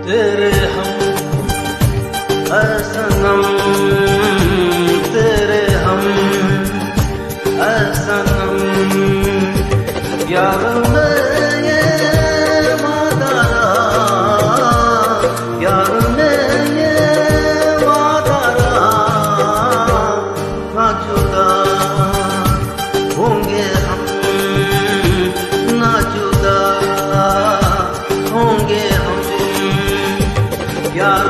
तेरे हम ऐ सनम, तेरे हम ऐ सनम। यार मैं ये वादा रहा, यार मैं ये वादा रहा, ना जुदा होंगे हम, ना जुदा होंगे हम। यार